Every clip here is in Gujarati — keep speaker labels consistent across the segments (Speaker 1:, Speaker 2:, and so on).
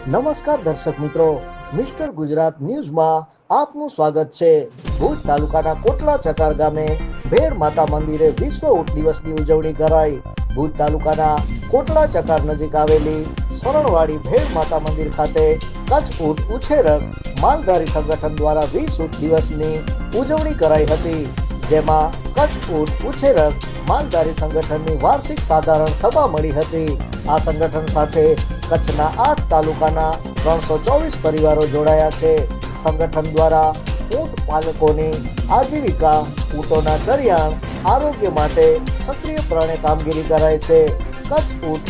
Speaker 1: નમસ્કાર દર્શક મિત્રો, મિસ્ટર ગુજરાત ન્યૂઝમાં આપનું સ્વાગત છે। ભુજ તાલુકાના કોટલા ચકાર ગામે ભેડ માતા મંદિરે વિશ્વ ઊંટ દિવસની ઉજવણી કરાઈ। ભુજ તાલુકાના કોટલા ચકાર નજીક આવેલી સરણવાડી ભેડ માતા મંદિર ખાતે કચ્છ ઊંટ ઉછેરક માલધારી સંગઠન દ્વારા વિશ્વ ઊંટ દિવસની ઉજવણી કરાઈ હતી, જેમાં કચ્છ ઊંટ ઉછેરક માલધારી સંગઠનની વાર્ષિક સાધારણ સભા મળી હતી। આ સંગઠન સાથે કચ્છના 8 તાલુકાના 324 પરિવારો જોડાયા છે। સંગઠન દ્વારા ઊંટ પાલકોની આજીવિકા, ઊંટોના ચરિયાણ, આરોગ્ય માટે સક્રિયપણે કામગીરી કરાય છે। કચ્છ ઊંટ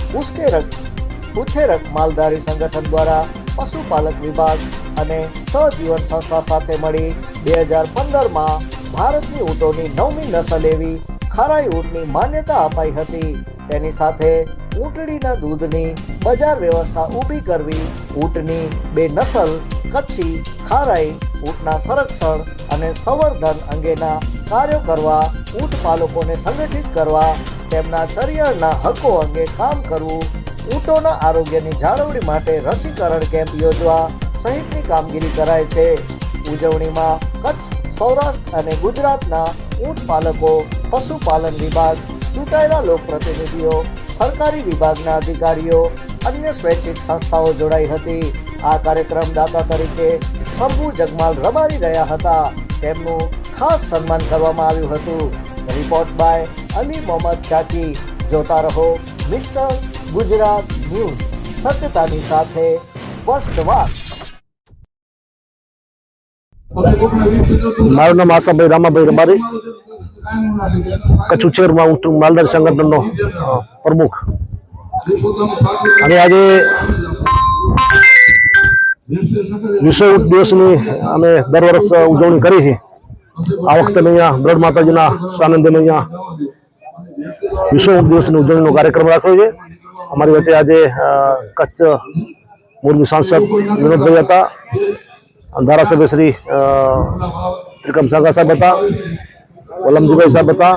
Speaker 1: ઉછેરક માલધારી સંગઠન દ્વારા પશુપાલક વિભાગ અને સહજીવન સંસ્થા સાથે મળી 2015માં ભારતની ઊંટોની 9મી નસલ એવી ખારાઈ ઊંટની માન્યતા અપાઈ હતી। તેની સાથે ઊંટડીના દૂધની બજાર વ્યવસ્થા ઊભી કરવી, ઊંટની 2 નસલ કચ્છી, ખારાઈ ઊંટના સંરક્ષણ અને સંવર્ધન અંગેના કાર્યો કરવા, ઊંટ પાલકોને સંગઠિત કરવા, તેમના ચરિયાણના હકો અંગે કામ કરવું, ઊંટોના આરોગ્યની જાળવણી માટે રસીકરણ કેમ્પ યોજવા સહિતની કામગીરી કરાય છે। ઉજવણીમાં કચ્છ, સૌરાષ્ટ્ર અને ગુજરાતના ઊંટ પાલકો, પશુપાલન વિભાગ, ચૂંટાયેલા લોકપ્રતિનિધિઓ, સરકારી વિભાગના અધિકારીઓ, અન્ય સ્વૈચ્છિક સંસ્થાઓ જોડાઈ હતી। આ કાર્યક્રમ દાતા તરીકે શંભુ જગમાલ રબારી રહ્યા હતા, તેમનું ખાસ સન્માન કરવામાં આવ્યું હતું। Report by Ali Mohammad Chaki. જોતા રહો મિસ્ટર ગુજરાત ન્યૂઝ, સત્યતાની સાથે સ્પષ્ટ વાત।
Speaker 2: મારું નામ આસાભાઈ રામાભાઈ રબારી, કચ્છ ઉછેરમાં ઊંટ માલધારી સંગઠનનો પ્રમુખ। અને આજે વિશ્વ ઊંટ દિવસની અમે દર વર્ષ ઉજવણી કરી છે। આ વખતે અહીંયા બ્રડ માતાજીના સાનિધ્યમાં અહીંયા વિશ્વ ઊંટ દિવસની ઉજવણીનો કાર્યક્રમ રાખ્યો છે। અમારી વચ્ચે આજે કચ્છ મોરબી સાંસદ વિનોદભાઈ હતા, ધારાસભ્ય શ્રી ત્રિકમ સાગા સાહેબ હતા, વલમજીભાઈ સાહેબ હતા,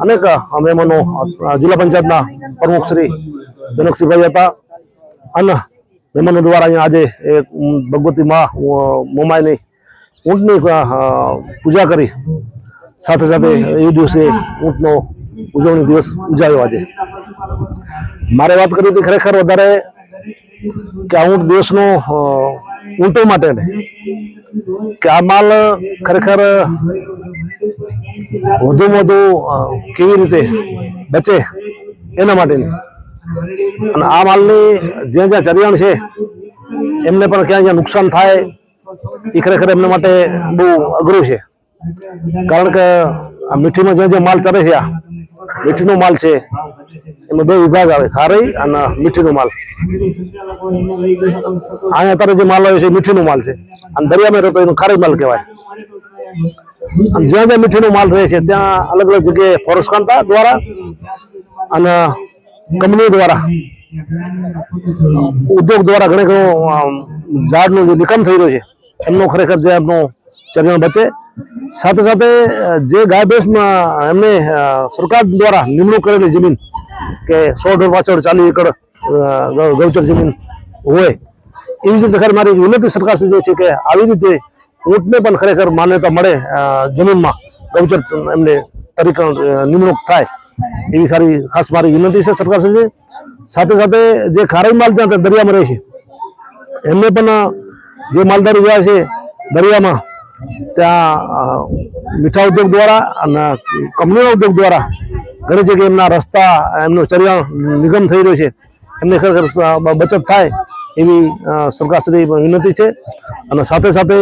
Speaker 2: અનેક મહેમાનો, જિલ્લા પંચાયતના પ્રમુખ શ્રી જનકસિંહભાઈ હતા, અને મહેમાનો દ્વારા અહીંયા આજે ભગવતી મોમાઈની ઊંટની પૂજા કરી, સાથે સાથે એ દિવસે ઊંટનો ઉજવણી દિવસ ઉજાવ્યો। આજે મારે વાત કરી હતી ખરેખર વધારે કે આ ઊંટ દિવસનો ઊંટો માટે કે આ માલ ખરેખર વધુમાં વધુ કેવી રીતે બચે એના માટેની, અને આ માલની જ્યાં જ્યાં ચરિયાણ છે એમને પણ ક્યાં જ્યાં નુકસાન થાય એ ખરેખર એમના માટે બહુ અઘરું છે। કારણ કે આ મીઠીમાં જ્યાં જ્યાં માલ ચરે છે, આ મીઠીનો માલ છે, એમાં 2 વિભાગ આવે, ખારાઈ અને મીઠીનો માલ। અહીંયા અત્યારે જે માલ આવે છે મીઠીનો માલ છે, અને દરિયામાં રહેતો એનો ખારાઈ માલ કહેવાય। અને જ્યાં જ્યાં મીઠીનો માલ રહે છે ત્યાં અલગ અલગ જગ્યાએ ફોરેસ્ટ ખાતા દ્વારા અને કંપનીઓ દ્વારા, ઉદ્યોગ દ્વારા ઘણો ઝાડનો જે નિકામ થઈ રહ્યો છે એમનો ખરેખર જે એમનો ચરિયાણ બચે। સાથે સાથે જે ગાય ભેંસમાં એમને સરકાર દ્વારા નિમણૂક કરેલી જમીન કે 100 ઢોર પાછળ 40 એકર ગૌચર જમીન હોય, એવી રીતે ખરેખર મારી વિનંતી સરકાર સુધી છે કે આવી રીતે ઊંટને પણ ખરેખર માન્યતા મળે, જમીનમાં ગૌચર એમને તરીકે નિમણૂક થાય, એવી ખાસ મારી વિનંતી છે સરકાર સુધી। સાથે સાથે જે ખારાઈ માલ ત્યાં દરિયામાં રહે છે એમને પણ જે માલધારી રહ્યા છે દરિયામાં, ત્યાં મીઠા ઉદ્યોગ દ્વારા અને કંપનીના ઉદ્યોગ દ્વારા ઘણી જગ્યાએ એમના રસ્તા, એમનો ચરિયાણ નિગમ થઈ રહ્યો છે, એમને ખરેખર બચત થાય એવી સરકારશ્રી વિનંતી છે। અને સાથે સાથે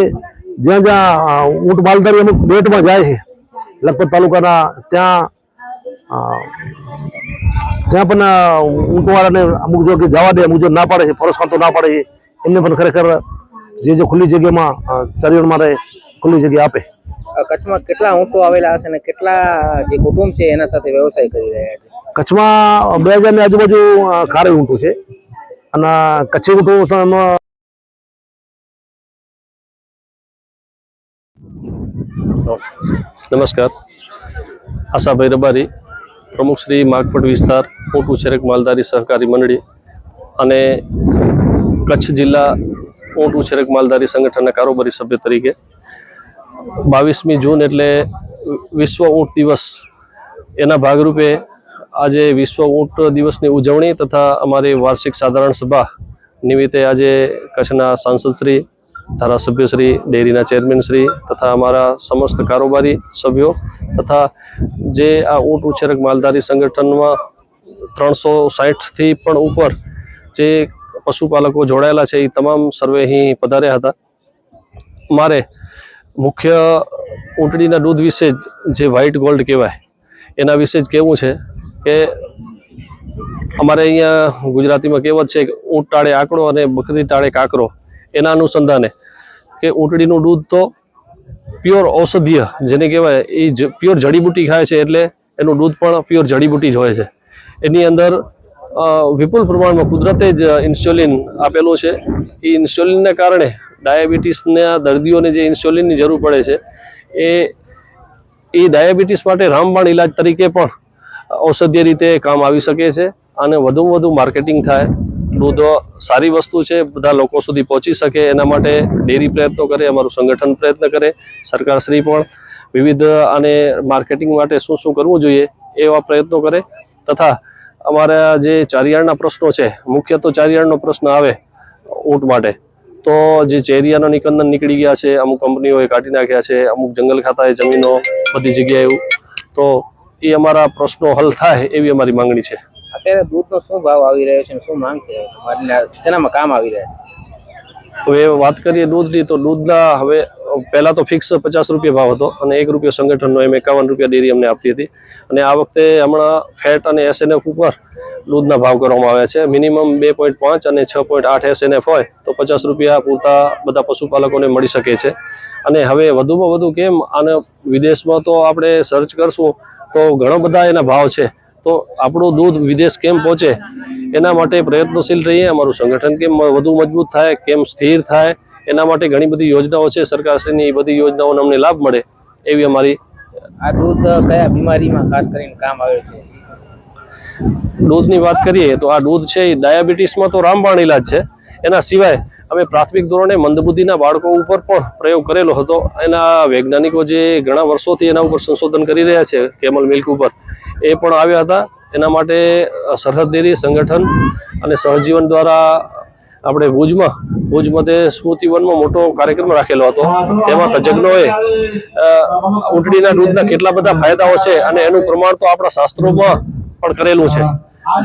Speaker 2: જ્યાં જ્યાં ઊંટ માલધારી અમુક બેટમાં જાય છે, લખપત તાલુકાના, ત્યાં પણ ઊંટવાળાને અમુક જો કે જવા દે, અમુક જો ના પાડે છે, ફોરેસ્ટ ખાતું ના પાડે છે, એમને પણ ખરેખર જે ખુલ્લી જગ્યામાં ચરિયાણમાં રહે ખુલ્લી જગ્યા આપે।
Speaker 3: કચ્છમાં કેટલા ઊંટો આવેલા હશે અને કેટલા જે કુટુંબ છે એના સાથે વ્યવસાય કરી રહ્યા છે?
Speaker 2: કચ્છમાં 2000 ની આજુબાજુ ખારાઈ ઊંટું છે, અને કચ્છી ઊંટું
Speaker 4: નમસ્કાર, આસાભાઈ રબારી, પ્રમુખ શ્રી માગપટ વિસ્તાર ઊંટ ઉછેરક માલધારી સહકારી મંડળી અને કચ્છ જિલ્લા ઊંટ ઉછેરક માલધારી સંગઠનના કારોબારી સભ્ય તરીકે 22મી જૂન એટલે વિશ્વ ઊંટ દિવસ એના ભાગરૂપે આજે વિશ્વ ઊંટ દિવસની ઉજવણી તથા અમારી વાર્ષિક સાધારણ સભા નિમિત્તે આજે કચ્છના સાંસદશ્રી, ધારાસભ્યશ્રી, ડેરીના ચેરમેનશ્રી તથા અમારા સમસ્ત કારોબારી સભ્યો તથા જે આ ઊંટ ઉછેરક માલધારી સંગઠનમાં 360થી પણ ઉપર જે પશુપાલકો જોડાયેલા છે એ તમામ સર્વે અહીં પધાર્યા હતા. મારે મુખ્ય ઊંટડીના દૂધ વિશે જે વ્હાઇટ ગોલ્ડ કહેવાય એના વિશે જ કહેવું છે કે અમારે અહીંયા ગુજરાતીમાં કહેવત છે કે ઊંટ ટાળે આંકડો અને બકરી ટાળે કાકરો. એના અનુસંધાને કે ઊંટડીનું દૂધ તો પ્યોર ઔષધીય જેને કહેવાય એ પ્યોર જડીબુટી ખાય છે એટલે એનું દૂધ પણ પ્યોર જડીબુટી જ હોય છે. એની અંદર વિપુલ પ્રમાણમાં કુદરતે જ ઇન્સ્યુલિન આપેલું છે. એ ઇન્સ્યુલિનને કારણે ડાયાબિટીસના દર્દીઓને જે ઇન્સ્યુલિનની જરૂર પડે છે એ ડાયાબિટીસ માટે રામબાણ ઇલાજ તરીકે પણ ઔષધીય રીતે કામ આવી શકે છે અને વધુમાં વધુ માર્કેટિંગ થાય. દૂધ સારી વસ્તુ છે, બધા લોકો સુધી પહોંચી શકે એના માટે ડેરી પ્રયત્નો કરે, અમારું સંગઠન પ્રયત્ન કરે, સરકારશ્રી પણ વિવિધ આને માર્કેટિંગ માટે શું શું કરવું જોઈએ એવા પ્રયત્નો કરે. તથા અમારા જે ચારિયાળના પ્રશ્નો છે, મુખ્ય તો ચારિયાળનો પ્રશ્ન આવે ઊંટ માટે તો જે ચેરિયાનો નિકંદન નીકળી ગયા છે, અમુક કંપનીઓએ કાઢી નાખ્યા છે, અમુક જંગલ ખાતાએ જમીનો બધી જગ્યાએ એવું, તો એ અમારા પ્રશ્નો હલ થાય એવી અમારી માંગણી છે.
Speaker 3: અત્યારે દૂધનો શું ભાવ આવી રહ્યો છે અને શું માંગ છે, શેનામાં કામ આવી રહ્યા છે?
Speaker 4: હવે વાત કરીએ દૂધની તો દૂધના હવે પહેલાં તો ફિક્સ 50 રૂપિયા ભાવ હતો અને ₹1 સંગઠનનો એમ 51 રૂપિયા ડેરી અમને આપતી હતી. અને આ વખતે હમણાં ફેટ અને SNF ઉપર દૂધના ભાવ કરવામાં આવ્યા છે. મિનિમમ 2.5 અને 6.8 SNF હોય તો 50 રૂપિયા પૂરતા બધા પશુપાલકોને મળી શકે છે. અને હવે વધુમાં વધુ કેમ આને વિદેશમાં તો આપણે સર્ચ કરશું તો ઘણા બધા એના ભાવ છે, તો આપણું દૂધ વિદેશ કેમ પહોંચે એના માટે પ્રયત્નશીલ રહીએ. અમારું સંગઠન કેમ વધુ મજબૂત થાય, કેમ સ્થિર થાય એના માટે ઘણી બધી યોજનાઓ છે સરકારશ્રીની. એ બધી યોજનાઓનો અમને લાભ મળે એવી અમારી.
Speaker 3: આ દૂધ કયા બીમારીમાં ખાસ કરીને કામ આવે છે?
Speaker 4: દૂધની વાત કરીએ તો આ દૂધ છે એ ડાયાબિટીસમાં તો રામબાણ ઇલાજ છે. એના સિવાય અમે પ્રાથમિક ધોરણે મંદબુદ્ધિના બાળકો ઉપર પણ પ્રયોગ કરેલો હતો. એના વૈજ્ઞાનિકો જે ઘણા વર્ષોથી એના ઉપર સંશોધન કરી રહ્યા છે કેમલ મિલ્ક ઉપર, એ પણ આવ્યા હતા. એના માટે સરહદ ડેરી સંગઠન અને સહજીવન દ્વારા આપણે ભુજ મધ્યે સ્મૃતિવનમાં મોટો કાર્યક્રમ રાખેલો હતો. તેમાં તજજ્ઞોએ ઊંટડીના દૂધના કેટલા બધા ફાયદાઓ છે અને એનું પ્રમાણ તો આપણા શાસ્ત્રોમાં પણ કરેલું છે.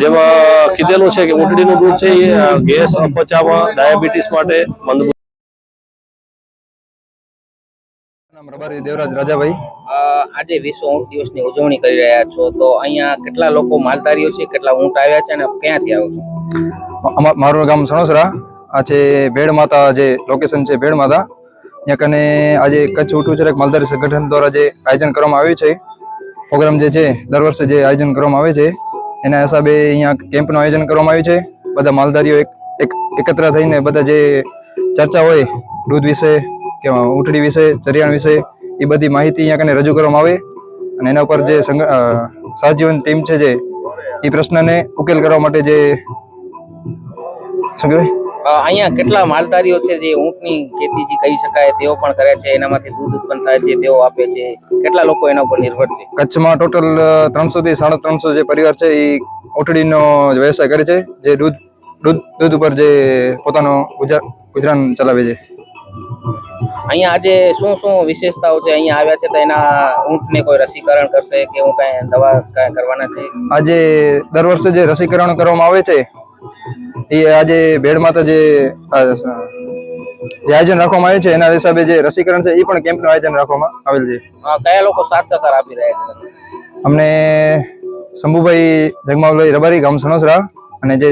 Speaker 4: જેમાં કીધેલું છે કે ઊંટડીનું દૂધ છે એ ગેસ, અપચામાં, ડાયાબિટીસ માટે મંદબુદ્ધિ.
Speaker 5: રબારી દેવરાજ રાજાભાઈ.
Speaker 3: આજે વિશ્વ ઊંટ દિવસની ઉજવણી કરી રહ્યા છો, તો અહીંયા કેટલા લોકો માલધારીઓ છે, કેટલા ઊંટ આવ્યા છે અને ક્યાંથી આવો છો?
Speaker 5: મારું ગામ સણોસરા. આ છે ભેડ માતા, જે લોકેશન છે ભેડ માતા. ત્યાં કને આજે કચ્છ ઊંટ ઉછેરક માલધારી સંગઠન દ્વારા જે આયોજન કરવામાં આવ્યું છે, પ્રોગ્રામ જે છે દર વર્ષે જે આયોજન કરવામાં આવે છે એના હિસાબે અહીંયા કેમ્પનું આયોજન કરવામાં આવ્યું છે. બધા માલધારીઓ એકત્ર થઈને બધા જે ચર્ચા હોય દૂધ વિશે કે ઊંટડી વિશે, ચરિયાણ વિશે, એ બધી માહિતી અહીંયા કને રજૂ કરવામાં આવે અને એના ઉપર જે સહજીવન ટીમ છે જે એ પ્રશ્નને ઉકેલ કરવા માટે જે શું કહેવાય
Speaker 3: અહીંયા કેટલા માલધારીઓ છે જે ઊંટની ખેતી જે કહી શકાય તેઓ પણ કરે છે, એનામાંથી દૂધ ઉત્પન્ન થાય છે, તેઓ આપે છે? કેટલા લોકો એના ઉપર નિર્ભર છે?
Speaker 5: કચ્છમાં ટોટલ 300 થી 350 જે પરિવાર છે એ ઊંટડીનો વ્યવસાય કરે છે, જે દૂધ ઉપર જે પોતાનો ગુજરાન ચલાવે છે.
Speaker 3: અહીંયા આજે શું શું વિશેષતાઓ છે? અહીંયા આવ્યા છે તો એના ઊંટને કોઈ રસીકરણ કરશે કે હું કાંઈ દવા કાંઈ કરવાના છે?
Speaker 5: આજે દર વર્ષે જે રસીકરણ કરવામાં આવે છે એ આજે ભેડ માતા જે આયોજન રાખવામાં આવે છે એના હિસાબે જે રસીકરણ છે એ પણ કેમ્પનું આયોજન રાખવામાં આવેલ છે.
Speaker 3: કયા લોકો સાથ સહકાર આપી રહ્યા છે?
Speaker 5: અમને શંભુભાઈ જગમાભાઈ રબારી, ગામ સણોસરા, અને જે